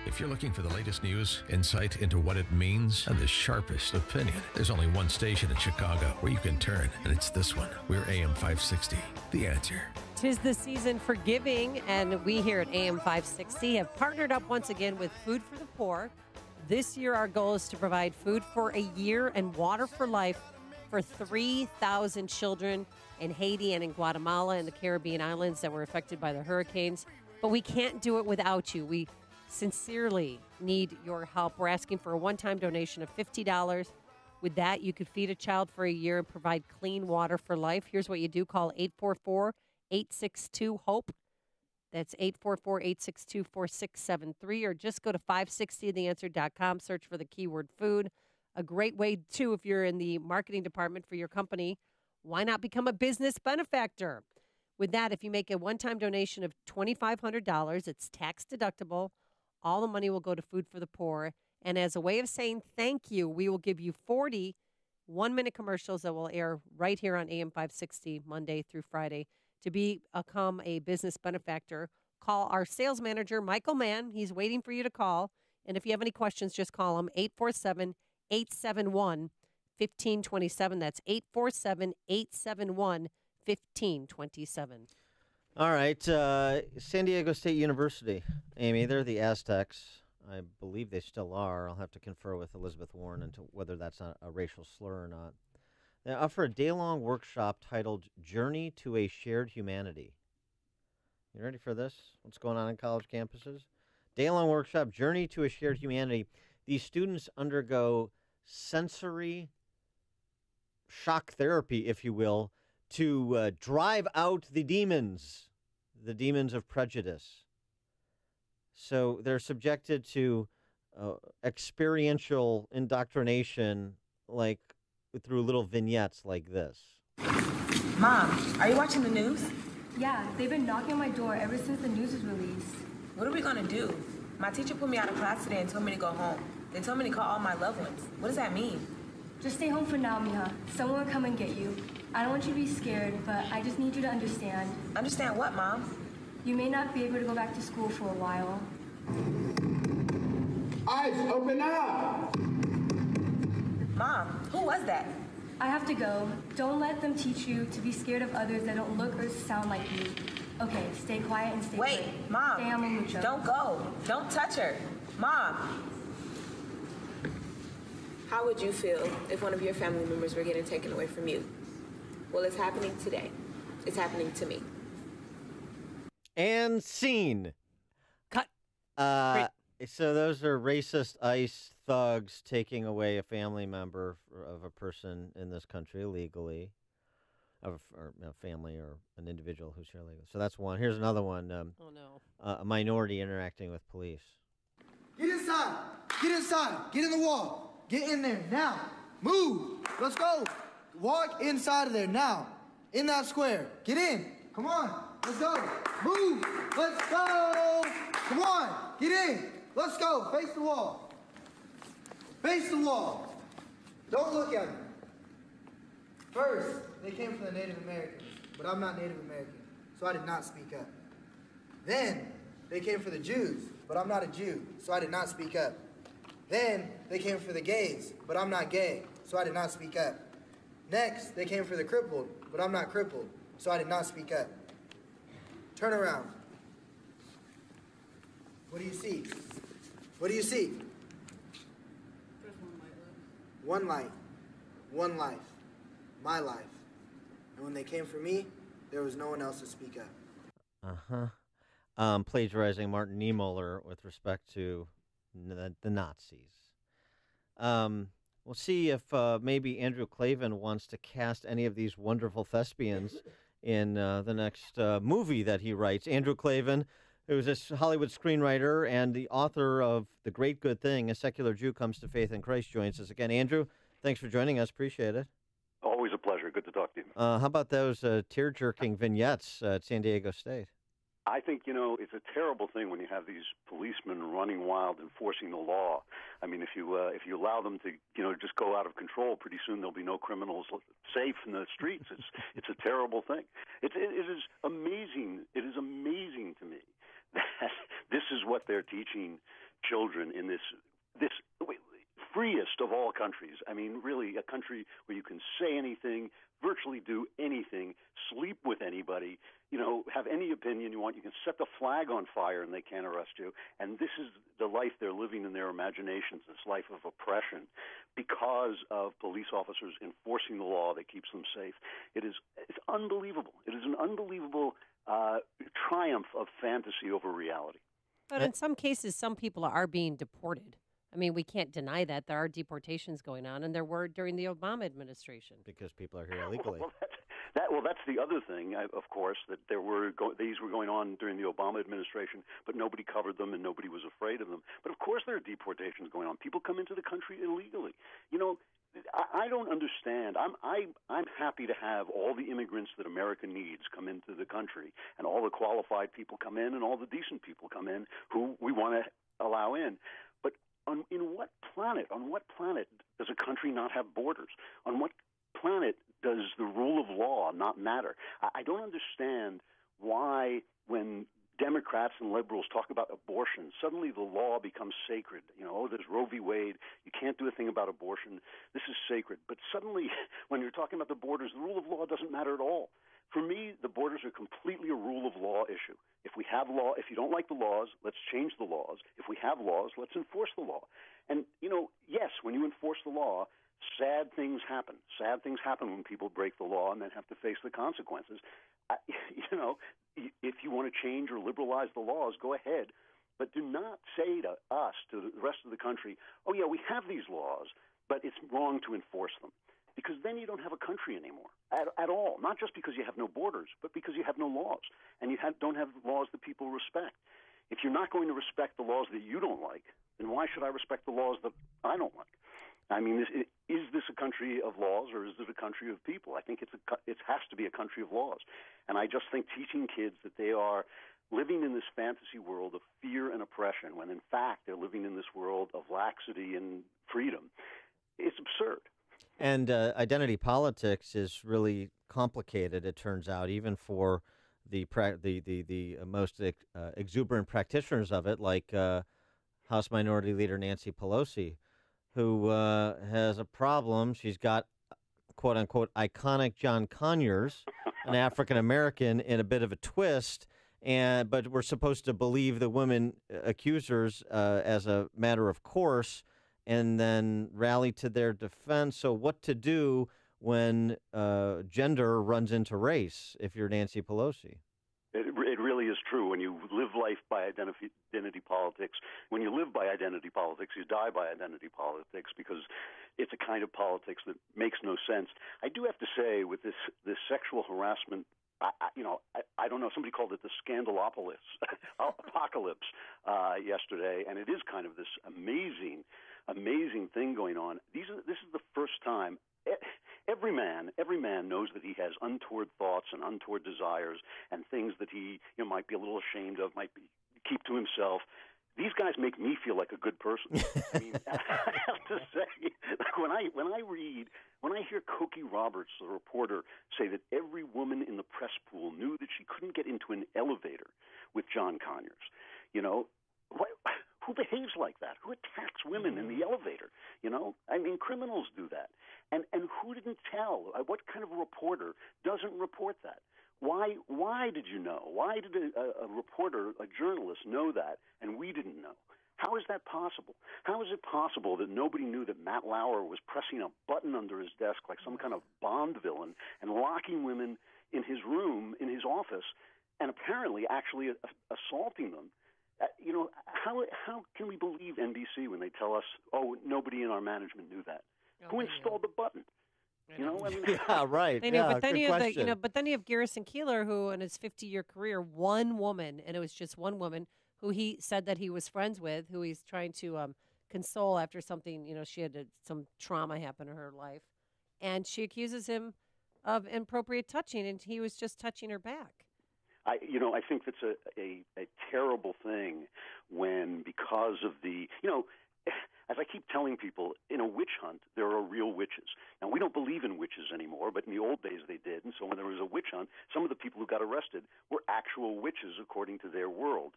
If you're looking for the latest news, insight into what it means, and the sharpest opinion, there's only one station in Chicago where you can turn, and it's this one. We're AM 560, The Answer. 'Tis the season for giving, and we here at AM 560 have partnered up once again with Food for the Poor. This year, our goal is to provide food for a year and water for life for 3,000 children in Haiti and in Guatemala and the Caribbean islands that were affected by the hurricanes. But we can't do it without you. We sincerely need your help. We're asking for a one-time donation of $50. With that, you could feed a child for a year and provide clean water for life. Here's what you do. Call 844-862-HOPE. That's 844-862-4673. Or just go to 560theanswer.com. Search for the keyword food. A great way, too, if you're in the marketing department for your company, why not become a business benefactor? With that, if you make a one-time donation of $2,500, it's tax deductible. All the money will go to Food for the Poor. And as a way of saying thank you, we will give you 40 one-minute commercials that will air right here on AM 560 Monday through Friday. To become a business benefactor, call our sales manager, Michael Mann. He's waiting for you to call. And if you have any questions, just call him 847-871-1527. That's 847-871-1527. All right. San Diego State University, Amy, they're the Aztecs. I believe they still are. I'll have to confer with Elizabeth Warren into whether that's not a racial slur or not. They offer a day-long workshop titled Journey to a Shared Humanity. You ready for this? What's going on college campuses? Day-long workshop, Journey to a Shared Humanity. These students undergo sensory shock therapy, if you will, to drive out the demons of prejudice. So they're subjected to experiential indoctrination, like through little vignettes like this. Mom, are you watching the news? Yeah, they've been knocking on my door ever since the news was released. What are we gonna do? My teacher put me out of class today and told me to go home. They told me to call all my loved ones. What does that mean? Just stay home for now, Mija. Someone will come and get you. I don't want you to be scared, but I just need you to understand. Understand what, Mom? You may not be able to go back to school for a while. Eyes, open up! Mom, who was that? I have to go. Don't let them teach you to be scared of others that don't look or sound like you. Okay, stay quiet and stay Wait, quiet. Mom, Te amo mucho. Don't go. Don't touch her. Mom. How would you feel if one of your family members were getting taken away from you? Well, it's happening today. It's happening to me. And scene. Cut. So those are racist ICE thugs taking away a family member of a person in this country illegally, or a family or an individual who's here illegally. So that's one. Here's another one. Oh, no. A minority interacting with police. Get inside. Get inside. Get in the wall. Get in there now. Move. Let's go. Walk inside of there now. In that square. Get in. Come on. Let's go. Move. Let's go. Come on. Get in. Let's go. Face the wall. Face the wall. Don't look at me. First, they came from the Native Americans, but I'm not Native American, so I did not speak up. Then, they came for the Jews, but I'm not a Jew, so I did not speak up. Then, they came for the gays, but I'm not gay, so I did not speak up. Next, they came for the crippled, but I'm not crippled, so I did not speak up. Turn around. What do you see? What do you see? One light. One life. My life. And when they came for me, there was no one else to speak up. Plagiarizing Martin Niemöller with respect to the Nazis. We'll see if maybe Andrew Klavan wants to cast any of these wonderful thespians in the next movie that he writes. Andrew Klavan, who's a Hollywood screenwriter and the author of The Great Good Thing, A Secular Jew Comes to Faith in Christ, joins us again. Andrew, thanks for joining us. Appreciate it. Always a pleasure. Good to talk to you. How about those tear-jerking vignettes at San Diego State? I think, it's a terrible thing when you have these policemen running wild, enforcing the law. I mean, if you allow them to, just go out of control, pretty soon there'll be no criminals safe in the streets. It's a terrible thing. It is amazing. It is amazing to me that this is what they're teaching children in this freest of all countries. I mean, really, a country where you can say anything, virtually do anything, sleep with anybody, have any opinion you want. You can set the flag on fire and they can't arrest you. And this is the life they're living in their imaginations, this life of oppression, because of police officers enforcing the law that keeps them safe. It's unbelievable. It is an unbelievable triumph of fantasy over reality. But in some cases, some people are being deported. I mean, we can't deny that. There are deportations going on, and there were during the Obama administration. Because people are here illegally. Well, that's the other thing, of course, that these were going on during the Obama administration, but nobody covered them and nobody was afraid of them. But of course there are deportations going on. People come into the country illegally. I don't understand. I'm happy to have all the immigrants that America needs come into the country, and all the qualified people come in, and all the decent people come in who we want to allow in. But on what planet does a country not have borders? On what planet does the rule of law not matter? I don't understand why, when Democrats and liberals talk about abortion, suddenly the law becomes sacred. There's Roe v. Wade. You can't do a thing about abortion. This is sacred. But suddenly, when you're talking about the borders, the rule of law doesn't matter at all. For me, the borders are completely a rule of law issue. If you don't like the laws, let's change the laws. If we have laws, let's enforce the law. And, yes, when you enforce the law, sad things happen. Sad things happen when people break the law and then have to face the consequences. If you want to change or liberalize the laws, go ahead. But do not say to us, to the rest of the country, oh, yeah, we have these laws, but it's wrong to enforce them. Because then you don't have a country anymore at all. Not just because you have no borders, but because you have no laws. And you don't have laws that people respect. If you're not going to respect the laws that you don't like, then why should I respect the laws that I don't like? I mean, is this a country of laws, or is it a country of people? I think it has to be a country of laws. And I just think teaching kids that they are living in this fantasy world of fear and oppression, when in fact they're living in this world of laxity and freedom, it's absurd. And identity politics is really complicated, it turns out, even for the most exuberant practitioners of it, like House Minority Leader Nancy Pelosi, who has a problem. She's got, quote-unquote, iconic John Conyers, an African-American, in a bit of a twist, but we're supposed to believe the women accusers as a matter of course, and then rally to their defense. So what to do when gender runs into race if you're Nancy Pelosi? It really is true. When you live life by identity politics, when you live by identity politics, you die by identity politics, because it's a kind of politics that makes no sense. I do have to say, with this sexual harassment, I don't know. Somebody called it the scandalopolis apocalypse yesterday, and it is kind of this amazing thing going on. This is the first time. Every man knows that he has untoward thoughts and untoward desires and things that he might be a little ashamed of, might keep to himself. These guys make me feel like a good person. I mean, I have to say, like when I hear Cokie Roberts, the reporter, say that every woman in the press pool knew that she couldn't get into an elevator with John Conyers, who behaves like that? Who attacks women in the elevator? I mean, criminals do that. And who didn't tell? What kind of a reporter doesn't report that? Why did you know? Why did a reporter, a journalist, know that and we didn't know? How is that possible? How is it possible that nobody knew that Matt Lauer was pressing a button under his desk like some kind of Bond villain and locking women in his room, in his office, and apparently actually assaulting them? How can we believe NBC when they tell us, oh, nobody in our management knew that? Who installed the button? Yeah, right. They knew, but then you have Garrison Keillor, who in his 50-year career, one woman, and it was just one woman who he said that he was friends with, who he's trying to console after something, she had some trauma happen in her life, and she accuses him of inappropriate touching, and he was just touching her back. I think that's a terrible thing when, because of the, as I keep telling people, in a witch hunt, there are real witches. Now, we don't believe in witches anymore, but in the old days they did. And so when there was a witch hunt, some of the people who got arrested were actual witches according to their world.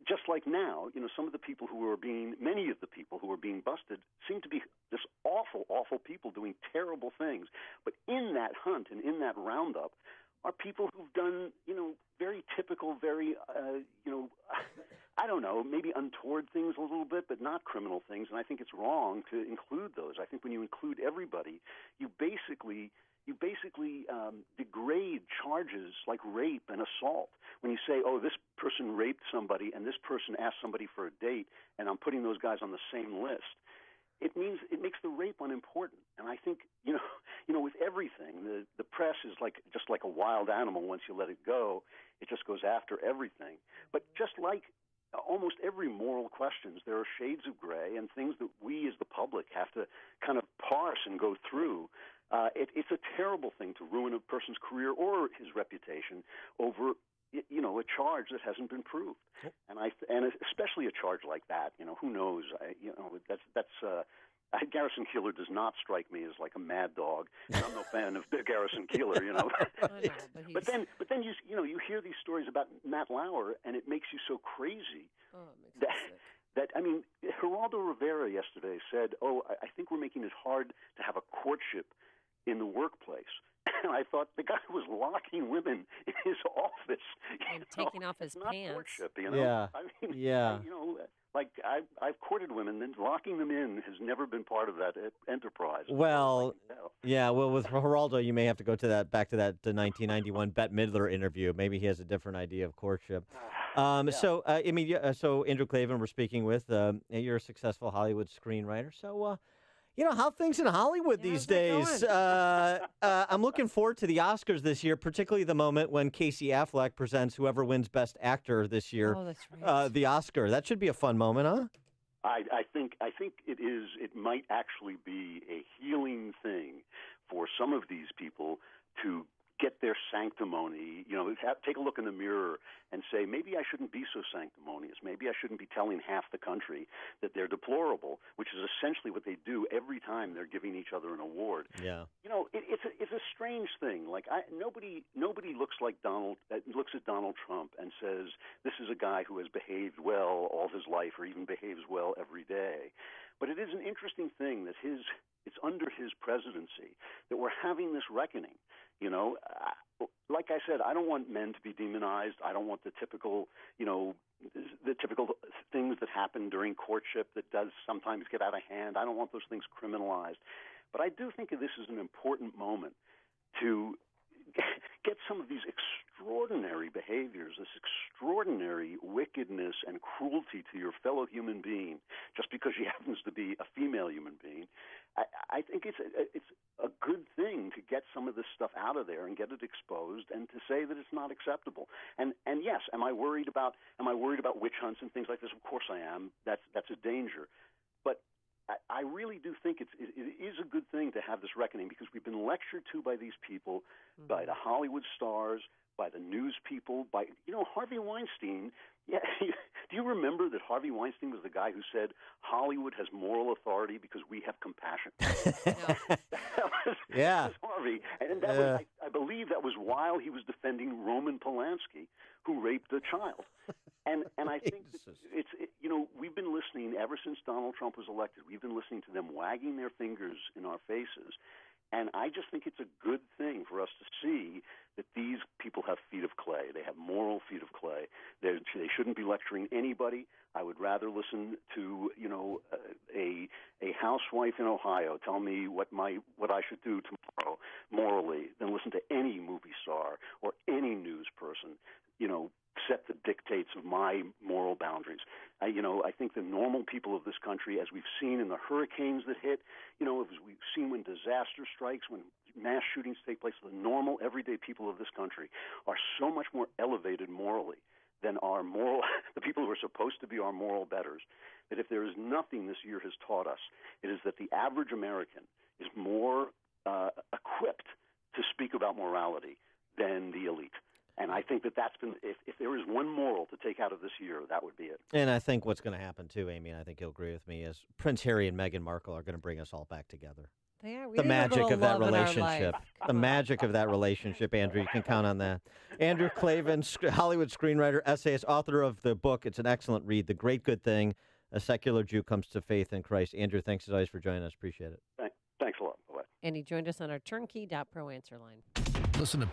just like now, some of the people many of the people who are being busted seem to be just awful, awful people doing terrible things. But in that hunt and in that roundup are people who've done, very typical, very, I don't know, maybe untoward things a little bit, but not criminal things. And I think it's wrong to include those. I think when you include everybody, you basically degrade charges like rape and assault. When you say, oh, this person raped somebody and this person asked somebody for a date, and I'm putting those guys on the same list, it makes the rape unimportant. And I think, with everything, the press is just like a wild animal. Once you let it go, it just goes after everything. But just like almost every moral questions, there are shades of gray and things that we as the public have to kind of parse and go through. It's a terrible thing to ruin a person's career or his reputation over, a charge that hasn't been proved, and especially a charge like that. Who knows? Garrison Keillor does not strike me as like a mad dog. And I'm no fan of Garrison Keillor, I know, but then you hear these stories about Matt Lauer, and it makes you so crazy that Geraldo Rivera yesterday said, I think we're making it hard to have a courtship in the workplace. And I thought the guy was locking women in his office and taking off his not pants. Courtship, Yeah. Yeah. I've courted women, and locking them in has never been part of that enterprise. Well, yeah. Well, with Geraldo, you may have to go back to that 1991 Bette Midler interview. Maybe he has a different idea of courtship. Yeah. So Andrew Klavan, we're speaking with. You're a successful Hollywood screenwriter. So. How things in Hollywood these days. I'm looking forward to the Oscars this year, particularly the moment when Casey Affleck presents whoever wins Best Actor this year. Oh, that's right. The Oscar. That should be a fun moment, huh? I think it is. It might actually be a healing thing for some of these people to get their sanctimony, take a look in the mirror and say, maybe I shouldn't be so sanctimonious. Maybe I shouldn't be telling half the country that they're deplorable, which is essentially what they do every time they're giving each other an award. Yeah. It's a strange thing. Like nobody looks at Donald Trump and says, this is a guy who has behaved well all his life or even behaves well every day. But it is an interesting thing that it's under his presidency that we're having this reckoning. Like I said, I don't want men to be demonized. I don't want the typical things that happen during courtship that does sometimes get out of hand. I don't want those things criminalized. But I do think this is an important moment to get some of these extraordinary behaviors, this extraordinary wickedness and cruelty to your fellow human being, just because she happens to be a female human being. I think it's a good thing to get some of this stuff out of there and get it exposed, and to say that it's not acceptable. And yes, am I worried about witch hunts and things like this? Of course I am. That's a danger. But I really do think it is a good thing to have this reckoning, because we've been lectured to by these people, by the Hollywood stars, by the news people, by Harvey Weinstein. Yeah, do you remember that Harvey Weinstein was the guy who said Hollywood has moral authority because we have compassion? That was Harvey, and that was, I believe that was while he was defending Roman Polanski, who raped a child. And I think we've been listening ever since Donald Trump was elected. We've been listening to them wagging their fingers in our faces. And I just think it's a good thing for us to see that these people have feet of clay. They have moral feet of clay. They shouldn't be lecturing anybody. I would rather listen to a housewife in Ohio tell me what I should do tomorrow morally than listen to any movie star or any news person set the dictates of my moral boundaries. I think the normal people of this country, as we've seen in the hurricanes that hit, as we've seen when disaster strikes, when mass shootings take place, the normal, everyday people of this country are so much more elevated morally than the people who are supposed to be our moral betters, that if there is nothing this year has taught us, it is that the average American is more equipped to speak about morality than the elite. And I think that's been, if there is one moral to take out of this year, that would be it. And I think what's going to happen too, Amy, and I think you'll agree with me, is Prince Harry and Meghan Markle are going to bring us all back together. Yeah, we the need a magic little of that love in our relationship. life. The Come on. magic of that relationship, Andrew. You can count on that. Andrew Klavan, Hollywood screenwriter, essayist, author of the book. It's an excellent read, The Great Good Thing, A Secular Jew Comes to Faith in Christ. Andrew, thanks as always for joining us. Appreciate it. Thanks a lot. Bye-bye. And he joined us on our turnkey.pro answer line. Listen to